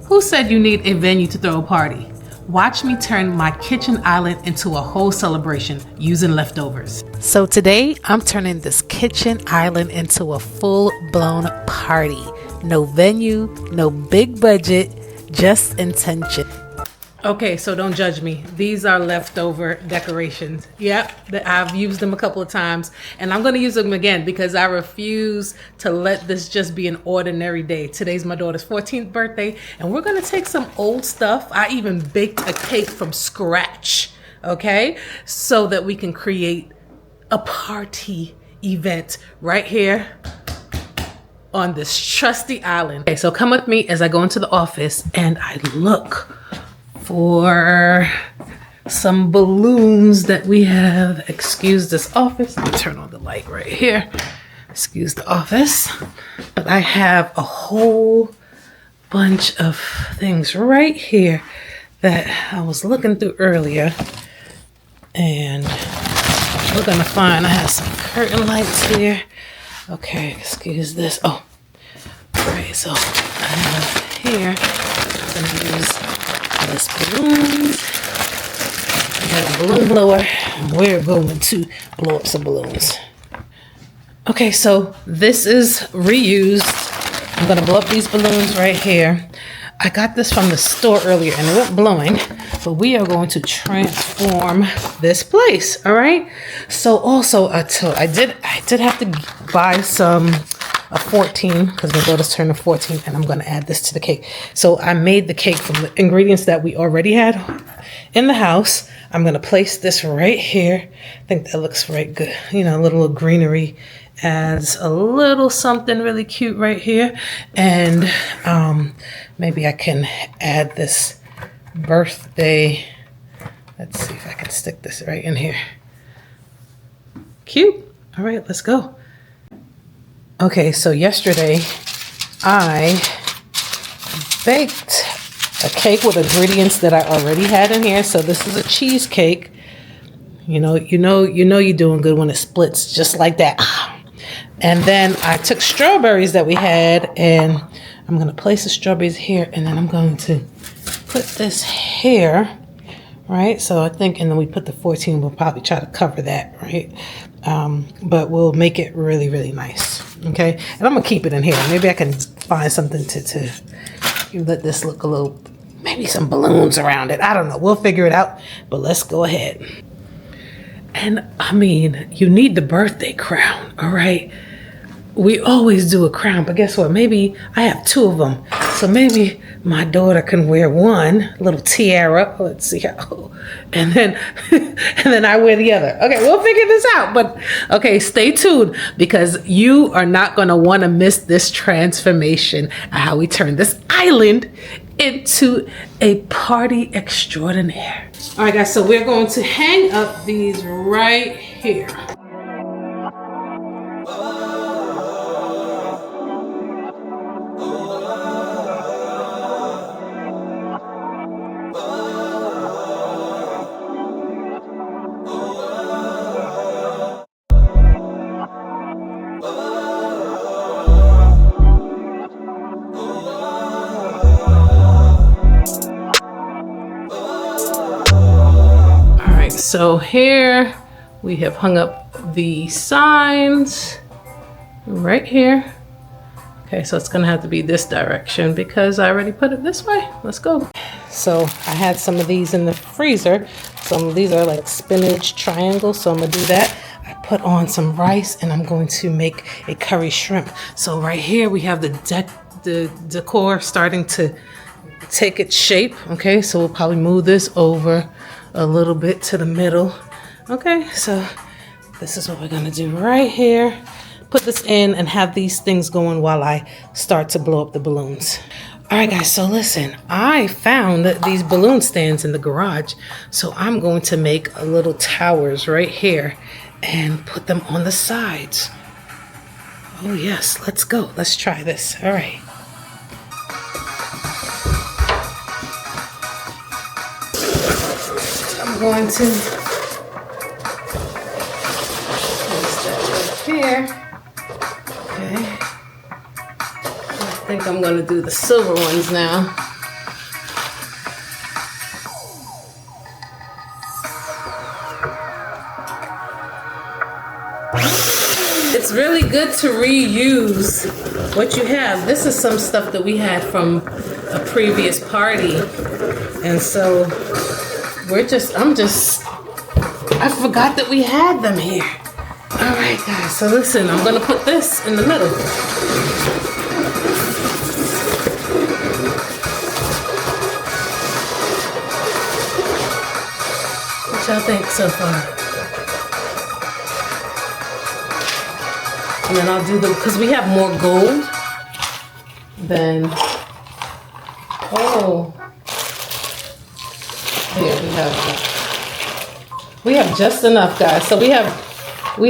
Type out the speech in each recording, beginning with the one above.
Who said you need a venue to throw a party? Watch me turn my kitchen island into a whole celebration using leftovers. So today, I'm turning this kitchen island into a full-blown party. No venue, no big budget, just intention. Okay, so don't judge me. These are leftover decorations. Yep, I've used them a couple of times, and I'm gonna use them again because I refuse to let this just be an ordinary day. Today's my daughter's 14th birthday, and we're gonna take some old stuff. I even baked a cake from scratch, okay? So that we can create a party event right here on this trusty island. Okay, so come with me as I go into the office and I look for some balloons that we have. Excuse this office. Let me turn on the light right here. Excuse the office. But I have a whole bunch of things right here that I was looking through earlier. And we're gonna find, I have some curtain lights here. Okay, excuse this. Oh, right, so I have here, I'm gonna use this balloons. I have a balloon blower. We're going to blow up some balloons. Okay, so this is reused. I'm gonna blow up these balloons right here. I got this from the store earlier and it went blowing, but we are going to transform this place, all right? So also, I did have to buy a 14 because my daughter's turning 14, and I'm going to add this to the cake. So I made the cake from the ingredients that we already had in the house. I'm going to place this right here. I think that looks right good. You know, a little greenery adds a little something really cute right here. And maybe I can add this birthday. Let's see if I can stick this right in here. Cute. All right, let's go. Okay, so yesterday I baked a cake with ingredients that I already had in here. So this is a cheesecake. You know you're doing good when it splits just like that. And then I took strawberries that we had, and I'm going to place the strawberries here, and then I'm going to put this here, right? So I think, and then we put the 14, we'll probably try to cover that, right? But we'll make it really, really nice, okay? And I'm going to keep it in here. Maybe I can find something to let this look a little, maybe some balloons around it. I don't know. We'll figure it out, but let's go ahead. And I mean, you need the birthday crown, all right? We always do a crown, but guess what? Maybe I have two of them. So maybe my daughter can wear one, a little tiara. Let's see how, and then I wear the other. Okay, we'll figure this out. But okay, stay tuned because you are not gonna wanna miss this transformation, how we turn this island into a party extraordinaire. All right, guys, so we're going to hang up these right here. So here we have hung up the signs right here. Okay, so it's gonna have to be this direction because I already put it this way. Let's go. So I had some of these in the freezer. Some of these are like spinach triangles, so I'm gonna do that. I put on some rice and I'm going to make a curry shrimp. So right here we have the decor starting to take its shape. Okay, so we'll probably move this over a little bit to the middle. Okay, so this is what we're gonna do right here. Put this in and have these things going while I start to blow up the balloons. All right, guys, so listen, I found these balloon stands in the garage. So I'm going to make a little towers right here and put them on the sides. Oh yes, let's go. Let's try this. All right. I'm going to place that right here. Okay. I think I'm going to do the silver ones now. it's really good to reuse what you have. This is some stuff that we had from a previous party. And so I forgot that we had them here. All right, guys, so listen, I'm gonna put this in the middle. What y'all think so far? And then I'll do them, because we have more gold than, oh, here we have just enough, guys. So we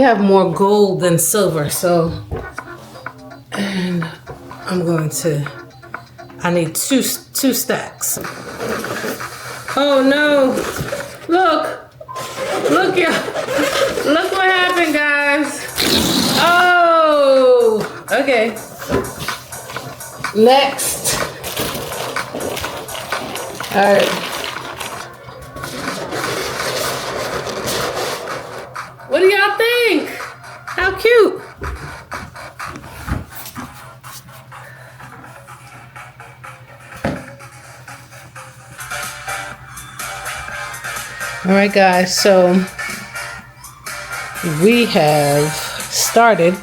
have more gold than silver. So, and I need two stacks. Oh no, look y'all, look what happened, guys. Oh, okay. Next. All right. What do y'all think? How cute. All right, guys, so we have started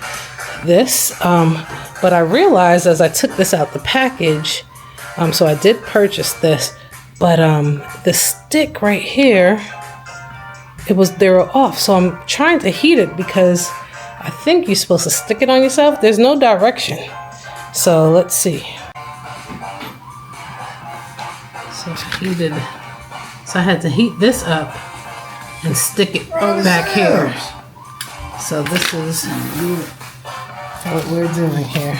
this, but I realized as I took this out the package, so I did purchase this, but the stick right here, they were off, so I'm trying to heat it because I think you're supposed to stick it on yourself. There's no direction, so let's see. So it's heated, so I had to heat this up and stick it back here. So this is what we're doing here.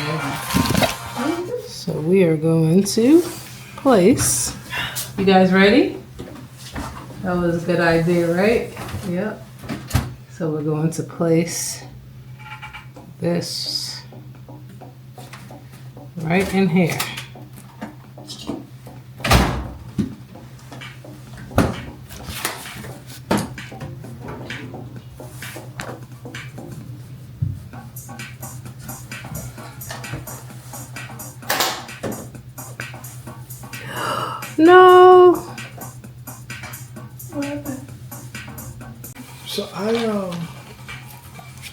So we are going to place. You guys ready? That was a good idea, right? Yep. So we're going to place this right in here. No. What happened? So I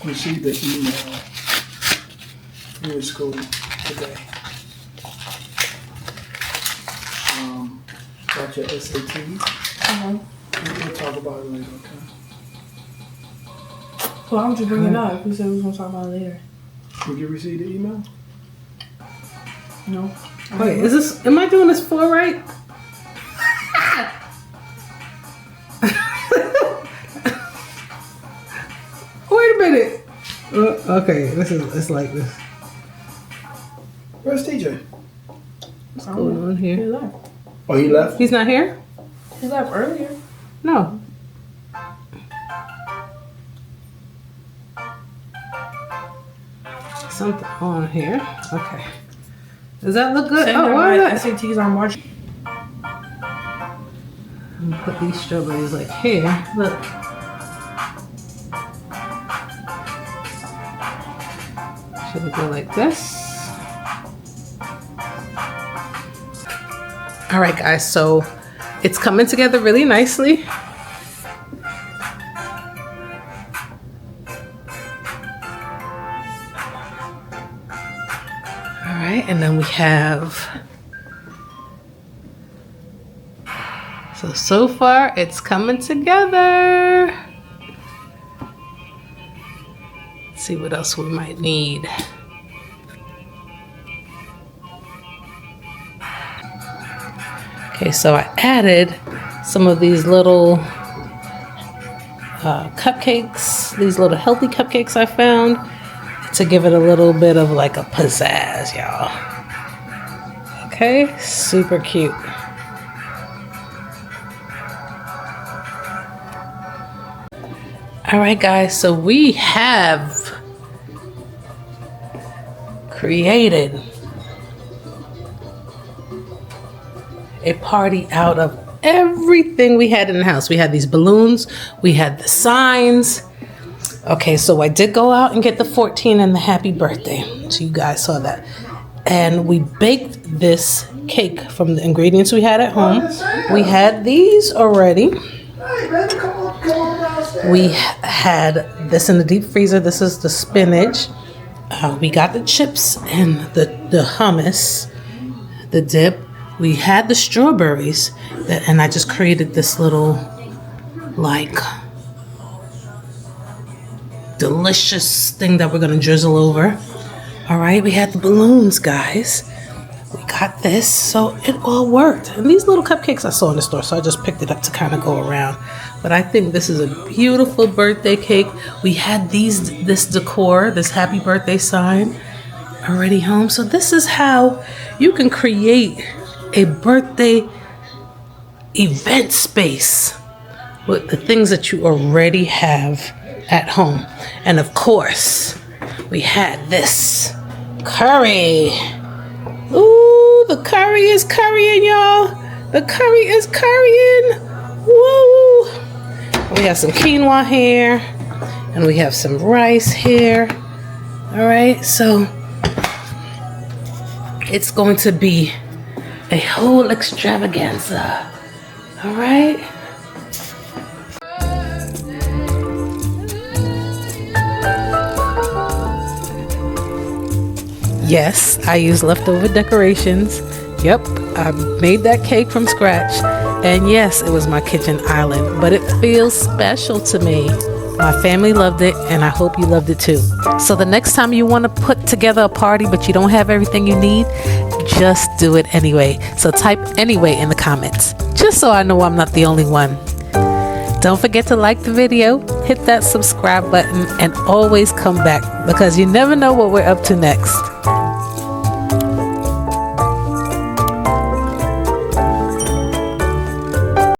received the email from your school today. About your SATs. We'll talk about it later, okay? Well, why don't you bring it up? We said we were going to talk about it later. Did you receive the email? No. Wait, am I doing this 4 right? Wait a minute. Okay, it's like this. Where's TJ? What's going on He here? left. Oh, he left? He's not here? He left earlier. No. Something on here. Okay. Does that look good? Send Oh, her why my not? SATs on March. I'm gonna put these strawberries like here. Look. Should we go like this? All right, guys, so it's coming together really nicely. All right, and then we have, so far it's coming together. Let's see what else we might need. Okay, so I added some of these little cupcakes, these little healthy cupcakes I found to give it a little bit of like a pizzazz, y'all. Okay, super cute. All right, guys, so we have created a party out of everything we had in the house. We had these balloons, we had the signs, Okay, so I did go out and get the 14 and the happy birthday. So you guys saw that. And we baked this cake from the ingredients we had at home. We had these already. We had this in the deep freezer. This is the spinach. We got the chips and the hummus, the dip. We had the strawberries, and I just created this little, like, delicious thing that we're gonna drizzle over. All right, we had the balloons, guys. We got this, so it all worked. And these little cupcakes I saw in the store, so I just picked it up to kind of go around. But I think this is a beautiful birthday cake. We had this decor, this happy birthday sign already home. So this is how you can create a birthday event space with the things that you already have at home. And of course, we had this curry. Ooh, the curry is currying, y'all. The curry is currying. Woo! We have some quinoa here, and we have some rice here. All right, so it's going to be a whole extravaganza. All right. Yes, I use leftover decorations. Yep, I made that cake from scratch. And yes, it was my kitchen island, but it feels special to me. My family loved it, and I hope you loved it too. So the next time you want to put together a party, but you don't have everything you need, just do it anyway. So type anyway in the comments, just so I know I'm not the only one. Don't forget to like the video, hit that subscribe button, and always come back, because you never know what we're up to next.